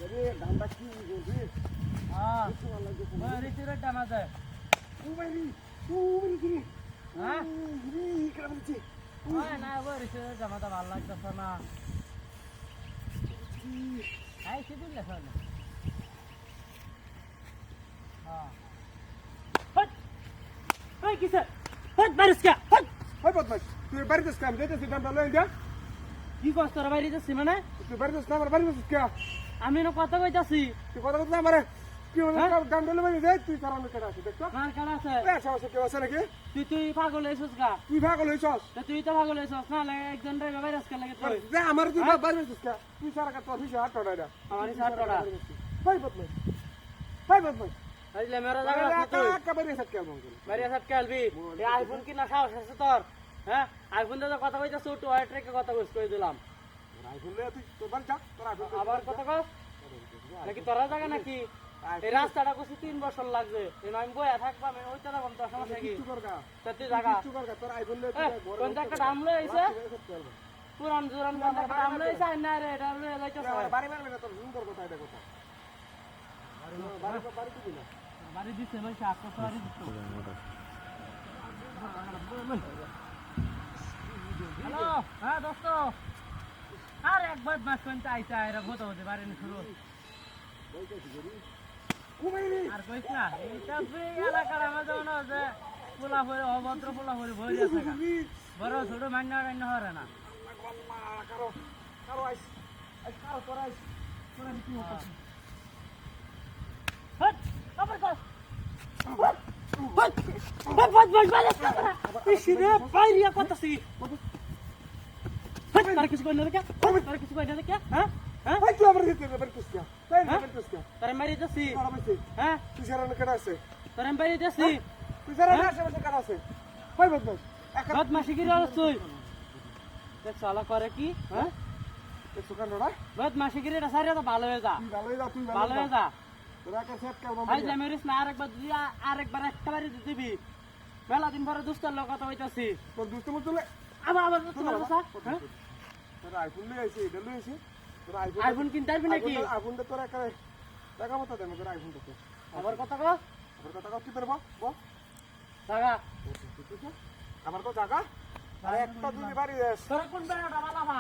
আরে দামটা কি বলবি? হ্যাঁ ওই রিসিভার দাম আছে কি হ্যাঁ রে কি বলছিস? ওই না ওই রিসিভার দাম তো ভালো লাগতেছে না এই কি দিলে শোন হ্যাঁ হট ওই কিসে হট বারিসকা হট হয় বদমাশ তুই বাড়িতে কাম দিতেছিস দামটা লই যা কি কষ্ট রে বাইরে যাচ্ছি মানে তুই বাড়িতে না আমার বাড়িতে কে আমি না কথা কইতাছি তুই কথা বলতে আমারে কি হলো দামটা লই দে তুই কারণ কেটে আছে দেখতো মার কাটা আছে এ সমস্যা কি আছে নাকি তুই পাগল হইছস গা তুই পাগল হইছস তুই তো পাগল হইছস না লাগে একজন রে ভাইরাস লাগে তুই দে আমার তুই বাড়িতে কে তুই সারা কাট তুই হাত তোড়া আমারই সাত টাকা হয় বদমাশ হয় বদমাশ আইলে মেরা জায়গা আছে তুই একেবারে সাথে কেমন মারিয়া সাত কালবি এই আইফোন কিনা সাহস আছে তোর হ্যাঁ আইফোন দিয়ে কথা কইতাছ তো ওই ট্রেকে কথা কই দিলাম আইফোন লই তুই তোর বাড়ি যা তোর আইফোন আবার কথা কস নাকি তোরা জায়গা নাকি এই রাস্তাটা কইছি 3 বছর লাগবে এই আমি বইয়া থাকবা আমি ওইটা না কোন সমস্যা কি কিছু করগা তুই জায়গা কিছু করগা তোর আইফোন লই কোন জায়গা দাম লই আইছে পুরান জুরান কোন জায়গা দাম লই আইছে না রে এটা লই যাইতাছ বাড়ি মারবে না তোর সুন্দর কথা এটা কথা বাড়ি দিবি না বাড়ি দিছে ভাই আজকে বাড়ি দিছে হ্যালো হ্যাঁ দোস্ত আর একবার মাস কোনটা আইছে এরা হতে হতে পারে না শুরু আর কইছ না এইটা এলাকার আমার যেমন যে পোলা পরে অভদ্র পোলা পরে ভরে আছে বড় ছোট মান্য রান্য হরে না কারো কারো আইস কারো তোর আইস তোরা কি হচ্ছে হট আবার কর হট হট ইসরে বাইরিয়া করতেছি হট তার কিছু কই না রে তার কিছু কই না রে হ্যাঁ হ্যাঁ ভাই তুই আবার দিতে পারবি কিস কে তাই না পারবি কিস কে তারে মারি যাচ্ছি আরামসে হ্যাঁ তুই সারা না কেডা আছে তারে মারি যাচ্ছি তুই সারা না আছে কেডা আছে ভাই বদমাস রাত মাসি কি রস তুই দেখ সালা করে কি হ্যাঁ এই সুকান রড়া রাত মাসি কি রে সারিয়া তো ভালো হয়ে যা তুই ভালোই যা তুই ভালো হয়ে যা তোরা কে সেট কেমন আই যে মেরিস না আরেকবার যদি আরেকবার একবারে দিবি মেলা দিন পরে দুস্তার লোক কথা হইতাছি তোর দুষ্ট মত চলে আবার তোমার কথা হ্যাঁ তোর আইফোন লই আইছে এটা লই আইছে তোর আইফোন কিনতে পারবি নাকি আইফোনটা তোর একা টাকা মতো দে তোর আইফোনটা তো আবার কথা কও আবার কথা কত পারবো বল জাগা আমার তো জায়গা আর একটা দুই বাড়ি দেশ তোরা কোন বেড়াটা বালাবা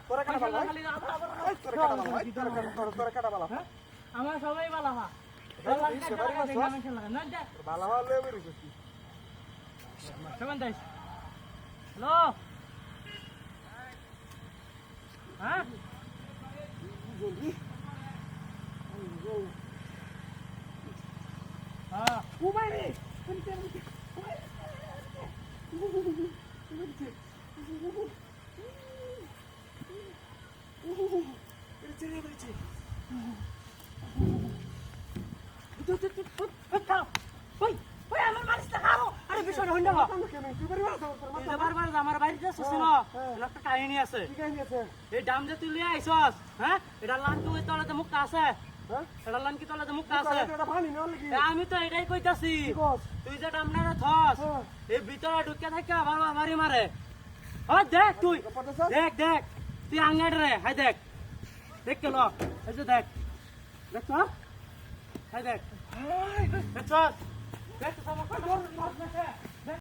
তোরা কেডা ভালো খালি আবার তোরা কেডা ভালো তোরা কেডা ভালো আমার সবাই বালাবা ভালো ভালো লই বেরিয়েছিস সেভেন দাইস হ্যালো হ্যাঁ হ্যাঁ কুমারী আমার বাড়িতে একটা কাহিনী আছে এই দাম যে তুই লিয়ে আইসস হ্যাঁ এটা লান তুই তলাতে মুক্তা আছে এটা লান কি তলাতে মুক্তা আছে আমি তো এটাই কইতাছি তুই যে দামনা থস এই ভিতরে ঢুকে থাকে আবার বাড়ি মারে ও দেখ তুই দেখ দেখ তুই আঙ্গাড় রে হাই দেখ দেখ কেন এই যে দেখ দেখ তো হাই দেখ দেখছ দেখ তো আমার